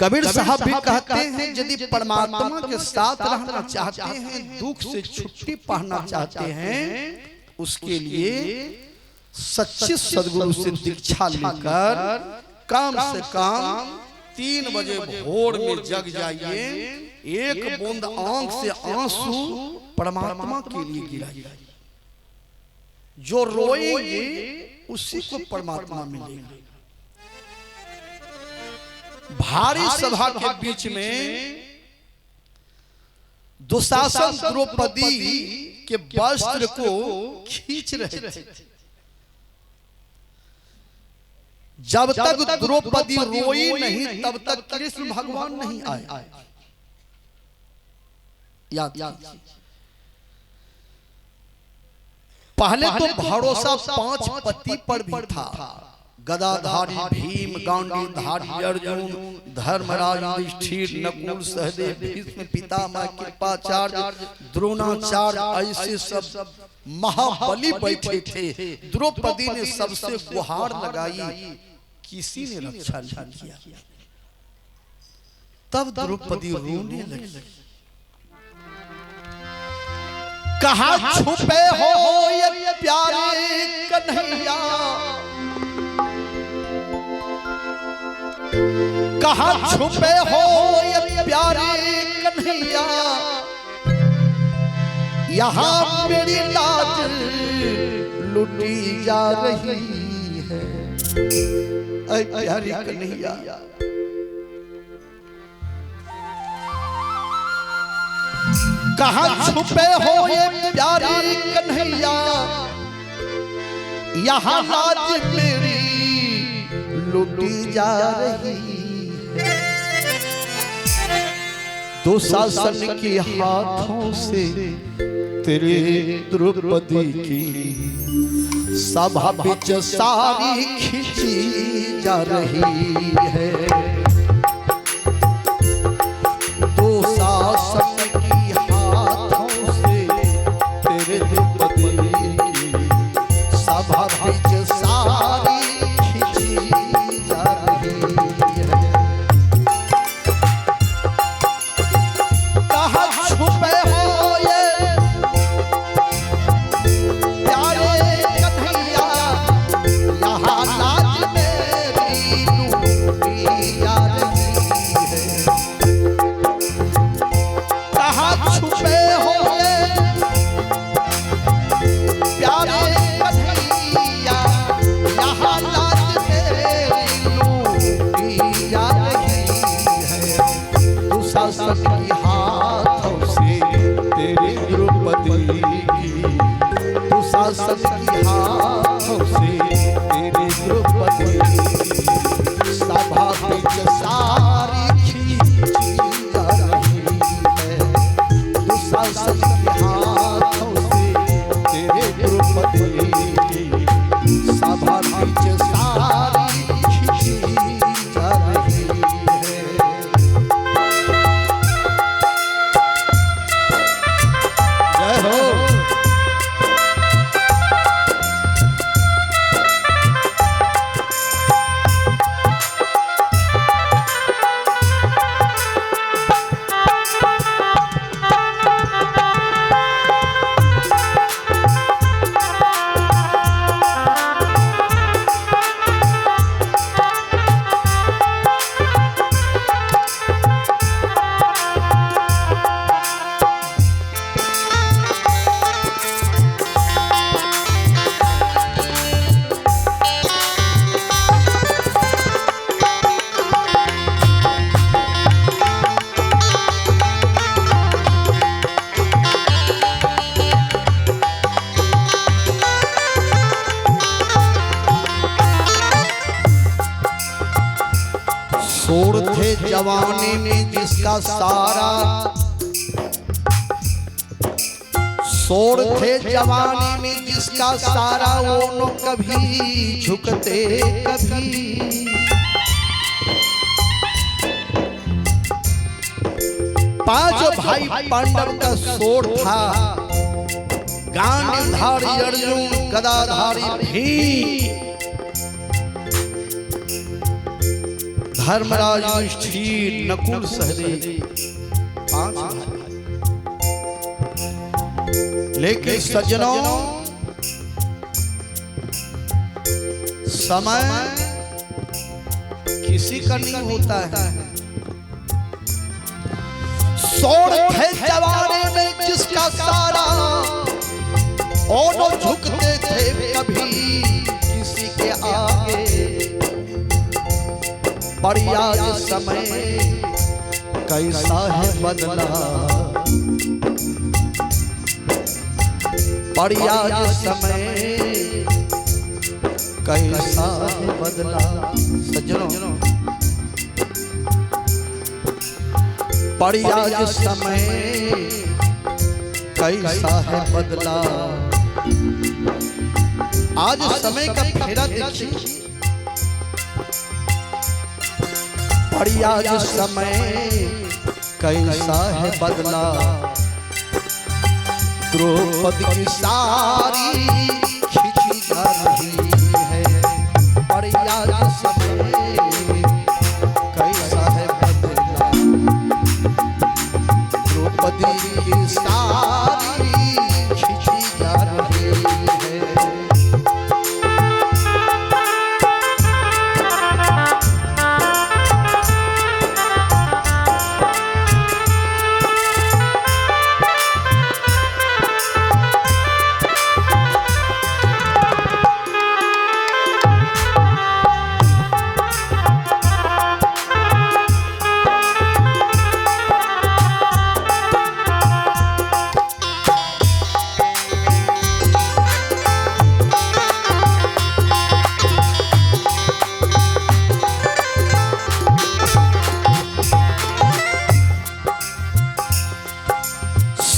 कबीर साहब भी कहते हैं यदि परमात्मा के साथ रहना चाहते हैं, दुख से छुट्टी पाना चाहते हैं, उसके लिए सच्चे सदगुरु से दीक्षा लेकर कम से कम 3 बजे भोर में जग जाइए, एक बूंद आंख से आंसू परमात्मा के लिए गिराइए। जो रोएंगे उसी को परमात्मा मिलेगा। भारी सभा के बीच में दुशासन द्रौपदी के वस्त्र को खींच रहे थे। जब तक द्रौपदी रोई नहीं तब तक कृष्ण भगवान नहीं आए। याद पहले तो भरोसा 5 पति पर भी था। गदाधारी भीम, गांडीधारी अर्जुन, धर्मराज, युधिष्ठिर, नकुल, सहदेव, भीष्म, पितामह, कृपाचार्य, द्रोणाचार्य, ऐसे सब महाबली बैठे थे। द्रौपदी ने सबसे गुहार लगाई, किसी ने रक्षा नहीं किया। तब द्रौपदी रोने लगी। कहाँ छुपे हो ये प्यारे कन्हैया, कहाँ छुपे हो ये प्यारे कन्हैया, यहाँ मेरी लाज लुटी जा रही है। ऐ प्यारी कन्हैया, कहाँ छुपे हो ये प्यारी कन्हैया, यहाँ लाज मेरी लुटी जा रही है। दुशासन के हाथों से तेरे द्रौपदी की सभा बिच सारी खींची जा रही है। दुशासन की हाथों से तेरे द्रौपदी की सभा बिच सारी जवानी में जिसका सारा शोर थे, जवानी में जिसका सारा, वो न कभी झुकते कभी। 5 भाई पांडव का शोर था। गांडीधारी अर्जुन, गदाधारी भीम, धर्मराज युधिष्ठिर नकुल सहदेव 5 भाई। लेकिन सज्जनों समय किसी का नहीं होता है। सोड़ थे जवाने में जिसका सारा और झुकते थे कभी किसी के आगे। पर आज समय कैसा है बदला, पर आज समय कैसा है बदला। सज्जनों पर आज समय कैसा है बदला। आज समय का फेरा देखिए। पर आज समय कैसा है बदला। द्रौपदी की सारी खिंची जा रही है। पर आज समय कैसा है बदला। द्रौपदी की सारी खिंची जा रही है।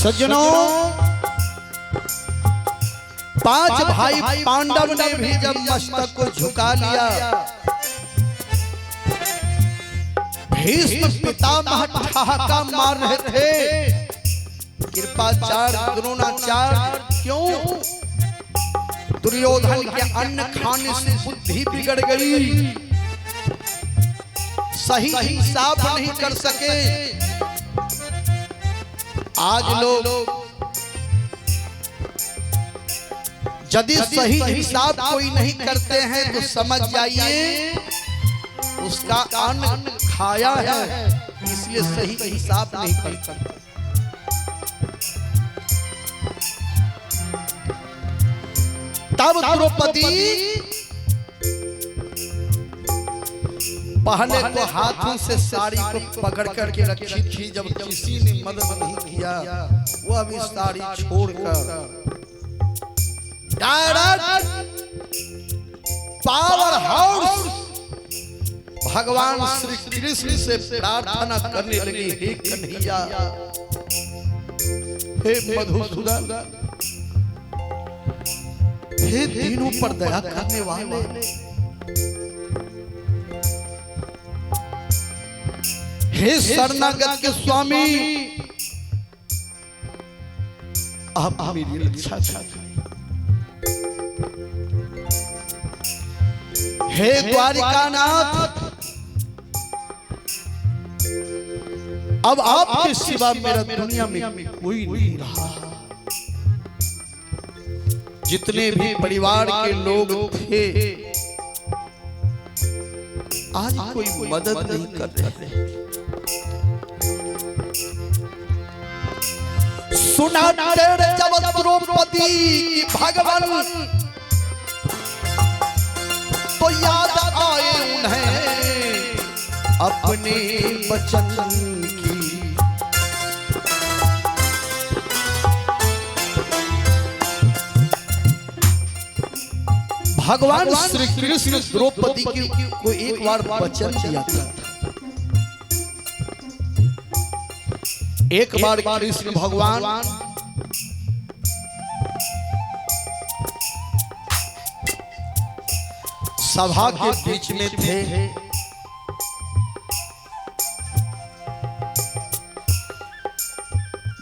सज्जनों 5 भाई पांडव ने भी जब मस्तक को झुका लिया, भीष्म पितामह ठहाका मार रहे थे। कृपाचार्य द्रोणाचार्य क्यों? दुर्योधन के अन्न खाने से बुद्धि बिगड़ गई, सही हिसाब नहीं कर सके। आज लोग यदि सही हिसाब कोई नहीं करते हैं तो समझ जाइए उसका अन्न खाया है, इसलिए सही हिसाब नहीं कर सकते। तब द्रौपदी पहले तो हाथों से साड़ी को पकड़ करके रखी थी। जब किसी ने मदद नहीं किया वह भी साड़ी छोड़कर डायरेक्ट पावर हाउस भगवान श्री कृष्ण से प्रार्थना करने लगी। हे कन्हैया, हे मधुसूदन, हे दीनों पर दया करने वाले, हे शरणागत के स्वामी, आप मेरी रक्षा करें। हे द्वारिकानाथ, अब आपके सिवा मेरा दुनिया में कोई नहीं रहा। जितने भी परिवार के लोग थे आज कोई मदद नहीं कर रहे। सुना तेरे जब द्रौपदी की भगवान तो याद आए उन्हें अपने बचन की। भगवान श्री कृष्ण द्रौपदी को एक बार वचन दिया था। एक बार कृष्ण भगवान सभा के बीच में थे।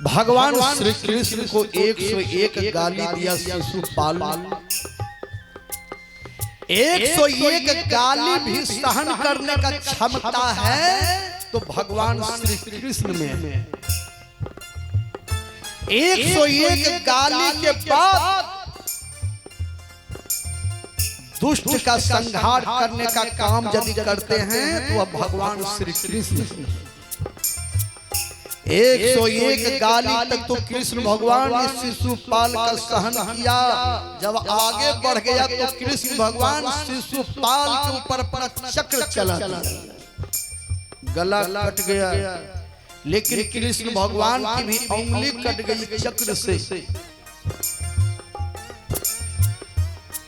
भगवान श्री कृष्ण को 101 गाली दिया शिशुपाल। 101 गाली भी सहन करने का क्षमता है तो भगवान श्री कृष्ण में। 101 गाली के बाद दुष्ट का संहार करने का काम यदि करते हैं तो वह भगवान श्री कृष्ण। 101 गाली तक तो कृष्ण भगवान ने शिशुपाल का सहन किया। जब आगे बढ़ गया तो कृष्ण भगवान शिशुपाल के ऊपर चक्र चला, गला कट गया, लेकिन कृष्ण भगवान की भी उंगली कट गई चक्र से।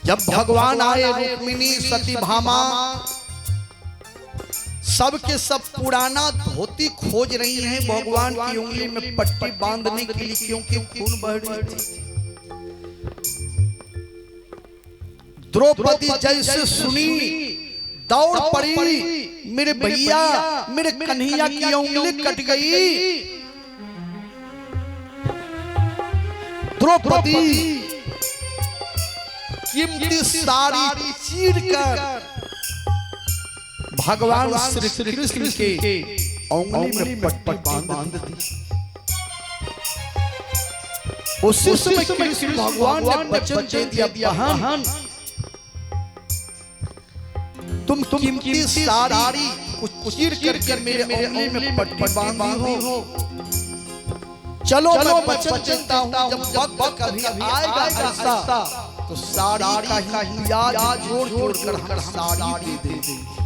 जब भगवान आए, रुक्मिणी सतीभामा सबके सब पुराना धोती खोज रही हैं भगवान की उंगली में पट्टी बांधने के लिए, क्योंकि खून बह रही थी। द्रौपदी जैसे सुनी दौड़ पड़ी, मेरे भैया मेरे कन्हैया की उंगली कट गई। द्रौपदी कीमती साड़ी चीरकर भगवान श्री कृष्ण के उंगली में पट्टी बांध दी। उसी समय कृष्ण भगवान ने वचन दे दिया, बहन तुम कीमती साड़ी चीर करके मेरे उंगली में पट्टी बांधी हो। चलो मैं वचन देता हूं, जब वक्त कभी आएगा ऐसा तो साड़ी का ही याद जोड़ जोड़ कर हम साड़ी दे देंगे।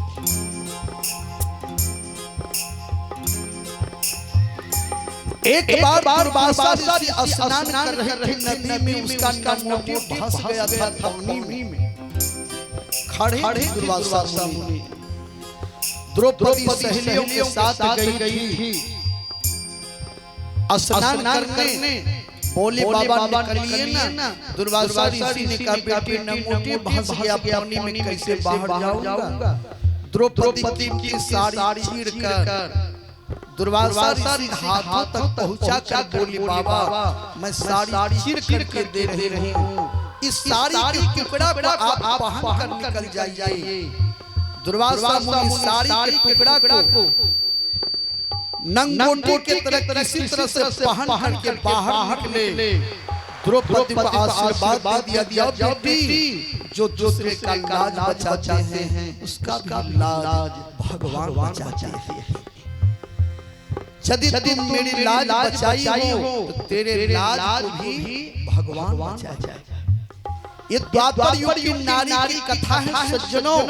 एक बार दुर्वासा ऋषि स्नान कर रहे थे नदी में, उसका नमोटी फंस गया था पानी में। खड़े दुर्वासा मुनि द्रौपदी सहेलियों के साथ गई थी स्नान करने। बोले बाबा निकलिए ना। दुर्वासा ऋषि ने कहा, बेटी नमोटी फंस गया पानी में, कैसे बाहर जाऊंगा। द्रौपदी की साड़ी चीर कर दुर्वासा ऋषि हाथों तक पहुंचा कर बोली, बाबा मैं साड़ी चीर करके दे रही हूँ, इस साड़ी के टुकड़ा को आप पहन कर निकल जाइए। दुर्वासा मुनि साड़ी के टुकड़ा को नंगोटी के तरह किसी तरह से पहन करके बाहर निकले। द्रौपदी को आशीर्वाद दिया, बेटी जो दूसरे का लाज बचाते हैं उसका भी लाज भगवान बचाते हैं। यदि तुम मेरी लाज बचाई हो तो तेरे लाज को भी भगवान बचाए। ये द्वापर युग की नारी की कथा है सज्जनों।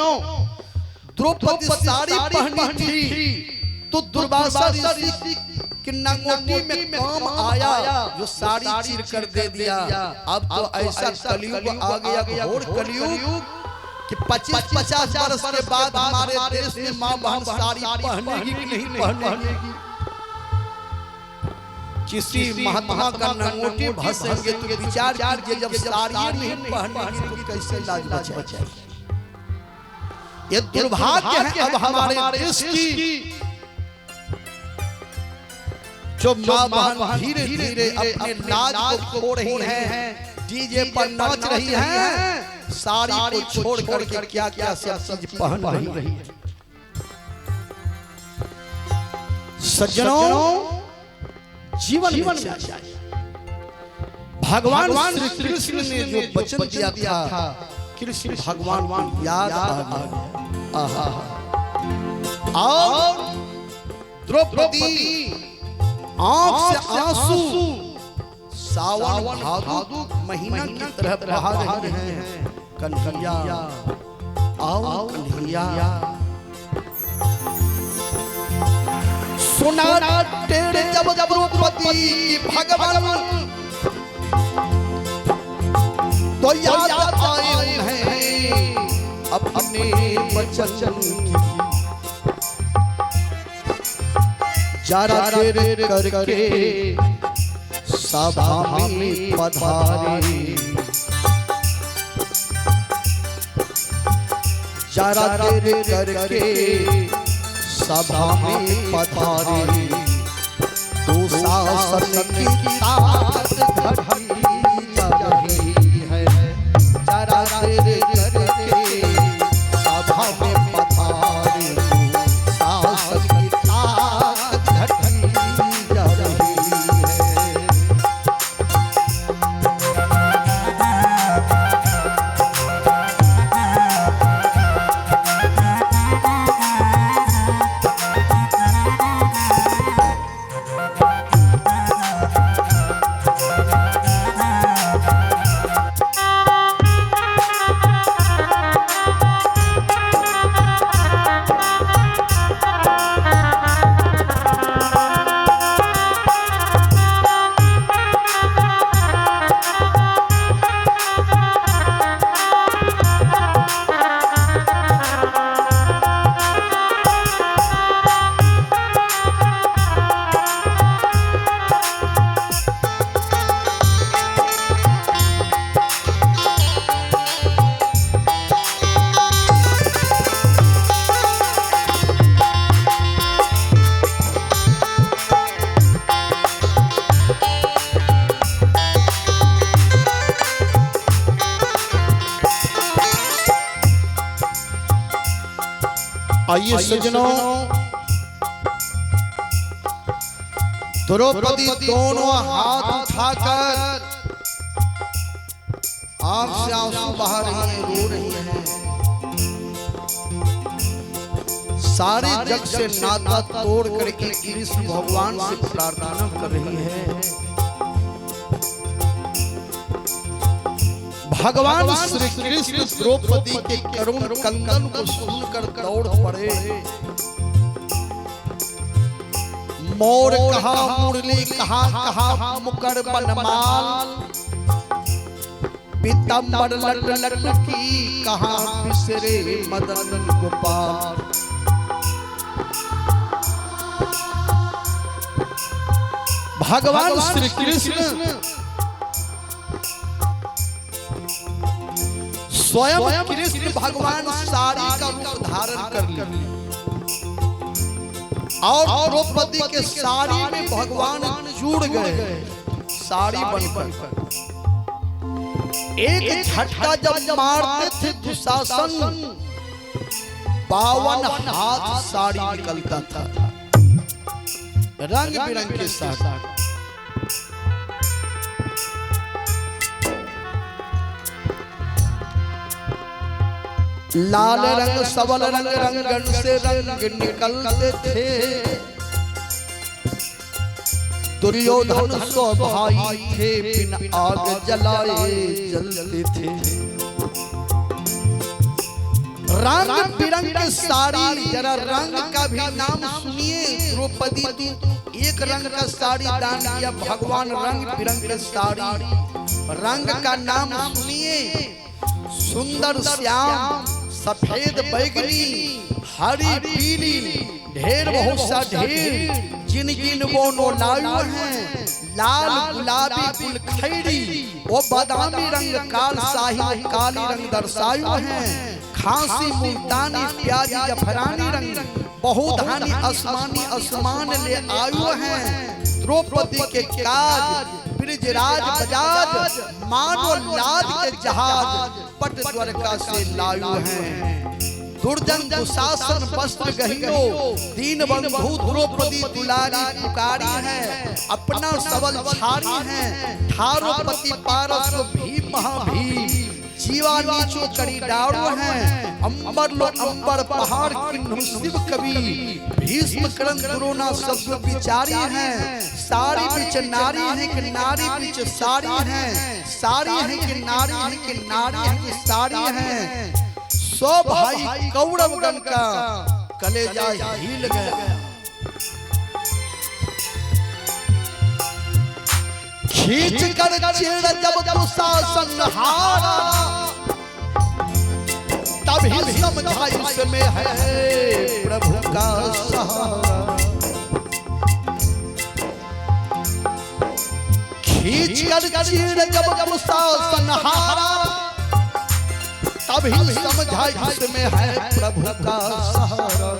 द्रौपदी साड़ी पहनी थी तो दुर्वासा ऋषि की नंगोटी में काम आया, जो साड़ी चीर कर दे दिया। अब तो ऐसा कलयुग आ गया, घोर कलयुग, कि 25-50 वर्ष के बाद हमारे देश में मां बहन साड़ी पहनेगी कि नहीं पहनेगी। किसी महात्मा का नंगोटी भसेंगे तो विचार कीजिए, जब साड़ी नहीं पहनेगी तो कैसे लाज बचाएगी। ये दुर्भाग्य है अब हमारे देश की, जो मां बहन धीरे धीरे अपने लाज को खो रही हैं, डीजे पर नाच रही हैं, साड़ी को छोड़ करके क्या क्या सब चीज पहन रही है। सज्जनों, जीवन भगवान श्री कृष्ण ने जो वचन दिया था, कृष्ण भगवान को याद आ गया। और द्रौपदी आंख से आंसू सावन भादो महीना की तरह बहा रहे हैं। कन्हैया आओ कन्हैया, सुना तेरे जब द्रौपदी भगवान तो याद आए हैं अपने वचन की। जरा देर करके सभा में पधारे, जरा देर करके सभा में पधारे, तो शासन की ताकत घटी जा रही है। जरा देर करके आइए सज्जनों, द्रौपदी दोनों हाथ उठाकर आंख से आंसू बहा रही है, रो रही है। सारे जग से नाता तोड़ करके कृष्ण भगवान से प्रार्थना कर रही है। भगवान श्री कृष्ण द्रौपदी के करुण कंगन को सुनकर दौड़ पड़े। मोर कहा मुरली कहा कहा मुकर बनमाल, पीताम्बर लट लट की कहा बिसरे मदन गोपाल। भगवान श्री कृष्ण स्वयं कृष्ण भगवान साड़ी का रूप धारण कर लिए और द्रौपदी के साड़ी में भगवान जुड़ गए, साड़ी बनकर। एक झटका जब मारते थे दुशासन, 52 हाथ साड़ी निकलता था, रंग बिरंग के साथ। लाल रंग सबल रंग रंगन से रंग निकलते थे। दुर्योधन सो भाई थे, बिन आग जलाए जलते थे। रंग बिरंग की साड़ी, जरा रंग का भी नाम सुनिए। द्रौपदी तो एक रंग का साड़ी दान किया, भगवान रंग बिरंग की साड़ी, रंग का नाम सुनिए। सुंदर श्याम, सफेद बैगनी, हरी पीली, ढेर बहुत सा ढेर, जिन जिन वो नोलायु हैं। लाल गुलाबी फूल खैरी, वो बादामी रंग काल शाही काली रंग दर्शायु हैं। खांसी मुल्तानी प्याजी जफरानी रंग, बहुधानी आसमानी आसमान ले आयु हैं। द्रौपदी के काज ब्रिजराज बजाज, मानो लाद के जहाज, पट द्वारका से लायु हैं। दुर्जन दुशासन वस्त्र गहिरो, दीन बंधु द्रौपदी दुलारी पुकारी है। अपना सबल छाड़ी है, ठारो पति पारस भीम महाभीम, जीवा नीचो करी डारो हैं। अंबर लो अंबर पहाड़ किन्नु शिव कवि, भीष्म करण द्रोणा सब विचारी हैं। सारी बिच नारी है कि नारी बिच सारी है, सारी है कि नारी है कि नारी है कि सारी है। सो भाई कौरवगण का कलेजा हिल गया। खींच कर चीड़ जब दुशासन हारा, तभी समझा इसमें है प्रभु का सहारा। खींच कर चीड़ जब दुशासन हारा, तभी समझा इसमें है प्रभु का सहारा।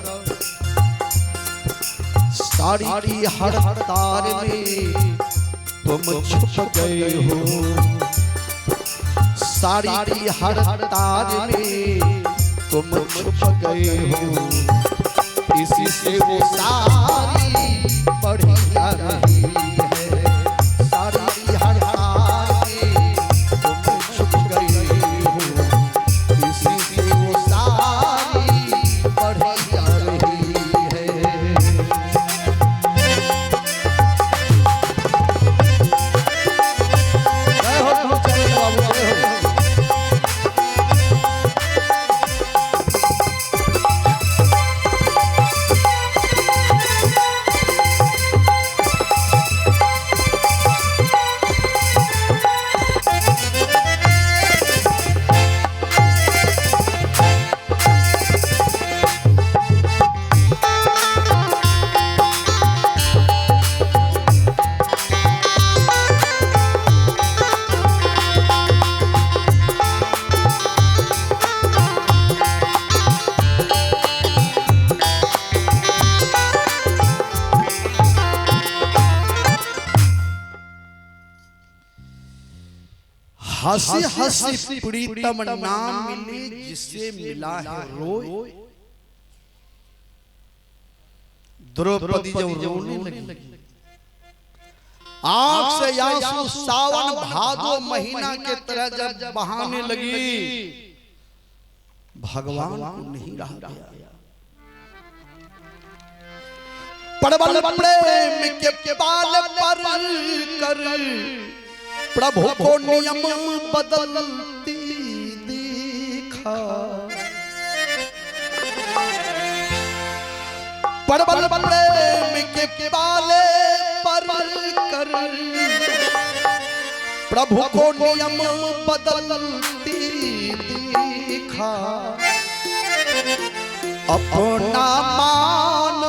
साड़ी हर तार में तुम छुप गए हो, साड़ी हर तार में तुम छुप गए हो। इसी से वो सारी बढ़ी जा रही है, साड़ी हर तार में तुम छुप गए हो। इसी से वो सारी बढ़ी जा रही है। हंसी हंसी प्रीतम नाम मिले, जिससे मिला है रोए। द्रौपदी जब रोने लगी, आंख से आंसू सावन भादो महीना के तरह जब बहाने लगी, भगवान को नहीं रहा गया। प्रबल प्रेम के बाल पर कर प्रभु को नियम बदलती देखा। प्रबल प्रेम के बाले पर कर प्रभु को नियम बदलती देखा। अपना मान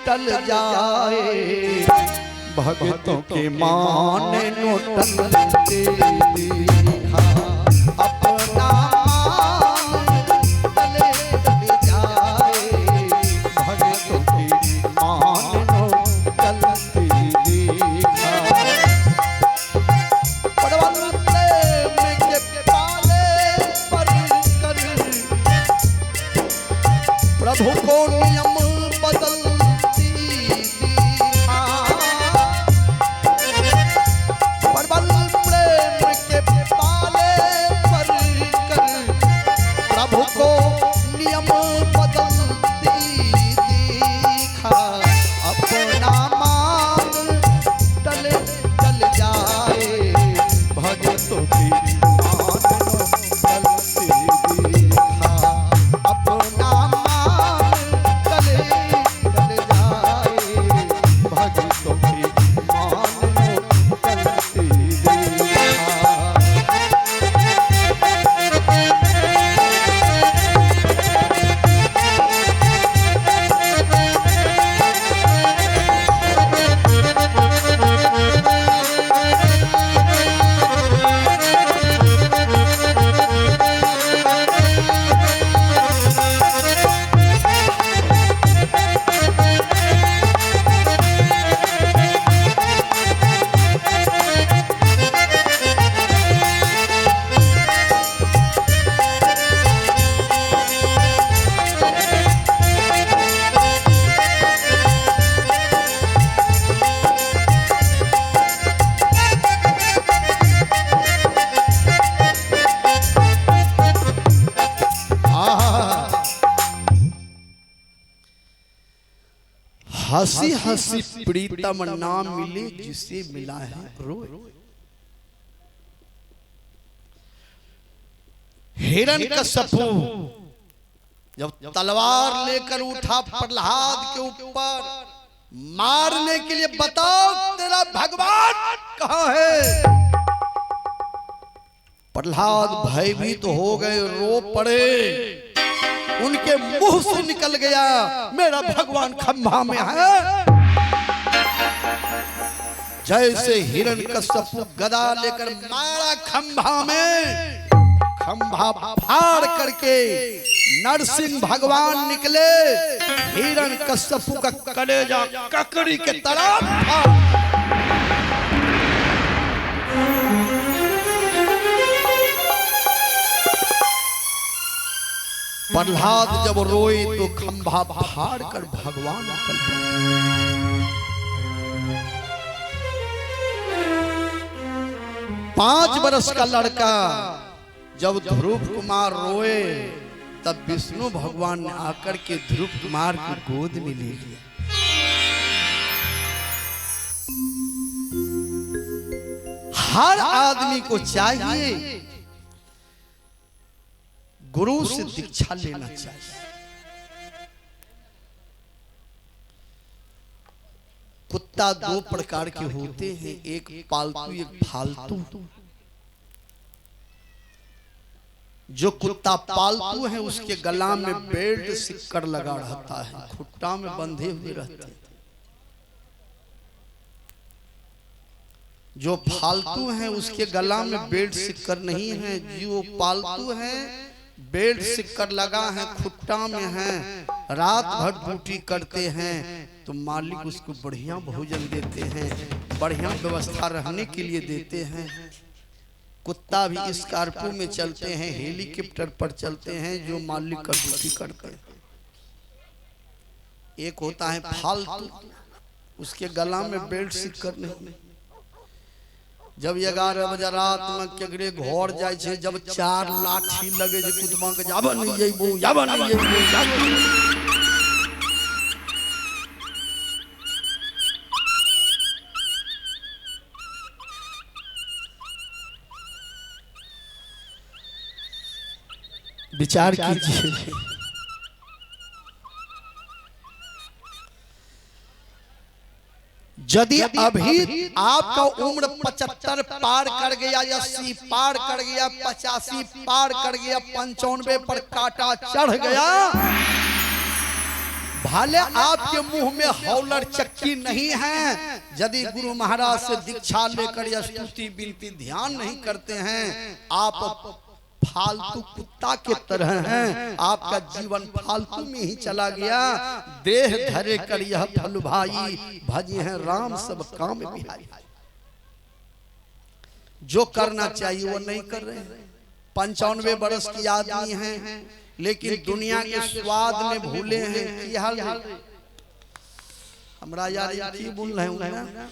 टल जाए, भक्तों के मान नो टलते देखा। अपना मान टल जाए, भक्तों के मान नो टलते देखा। प्रबल प्रेम के पाले पर कर प्रभु को नियम बदलती देखा। प्रबल प्रेम के पाले पर कर प्रभु को नियम बदलती देखा। अपना मान टल जाए, भक्तों की मान टलती देखा। अपना हंसी हंसी प्रीतम नाम मिले, जिसे मिला है रोए। हिरण्यकश्यपु जब तलवार लेकर उठा प्रहलाद के ऊपर मारने के लिए, बताओ तेरा भगवान कहाँ है? प्रहलाद भयभीत हो गए, रो पड़े। उनके मुंह से निकल गया, मेरा भगवान खंभा में है। जैसे हिरण्यकश्यप गदा लेकर मारा खंभा में, खंभा फाड़ करके नरसिंह भगवान निकले। हिरण्यकश्यप का कलेजा ककड़ी के तरह प्रहलाद जब रोए तो खंभा फाड़ कर भगवान निकल पड़े। 5 बरस का लड़का जब ध्रुव कुमार रोए, तब विष्णु भगवान ने आकर के ध्रुव कुमार की गोद में ले लिया। हर आदमी को चाहिए गुरु से दीक्षा लेना चाहिए। कुत्ता 2 प्रकार के होते हैं, एक पालतू एक फालतू। जो कुत्ता पालतू है उसके गला में बेल्ट सिक्कर लगा रहता है, खुट्टा में बंधे हुए रहते हैं। जो फालतू है उसके गला में बेल्ट सिक्कर नहीं है। जो पालतू है बेल्ट सिक्कर लगा है, खुट्टा में है, रात भर ड्यूटी करते हैं, तो मालिक उसको बढ़िया भोजन देते हैं, बढ़िया व्यवस्था रहने के लिए देते हैं। कुत्ता भी स्कॉर्पियो में चलते हैं, हेलीकॉप्टर पर चलते हैं, जो मालिक का ड्यूटी करते हैं। एक होता है फालतू, उसके गला में बेल्ट सिक्कर नहीं। जब 11 बजे रात में केकरे घर जाए छे, जब 4 लाठी लगे जे कुतबा के जाबा नहीं जइबो, जाबा नहीं जइबो, विचार कीजिए। यदि अभी आपका उम्र 75 पार कर गया, 80 पार कर गया, 85 पार कर गया, 95 पर कांटा चढ़ गया, भले आपके मुंह में हौलर चक्की नहीं है, यदि गुरु महाराज से दीक्षा लेकर या स्तुति विनती ध्यान नहीं करते हैं, आप फालतू कुत्ता के तरह हैं। आपका जीवन फालतू में ही चला गया। देह धरे कर यह फल भाई, भजी है राम सब काम बिहारी। जो करना चाहिए वो नहीं कर रहे हैं। 95 वर्ष की आदमी हैं, लेकिन दुनिया के स्वाद में भूले हैं। की हाल हमरा यार की बोल रहे हैं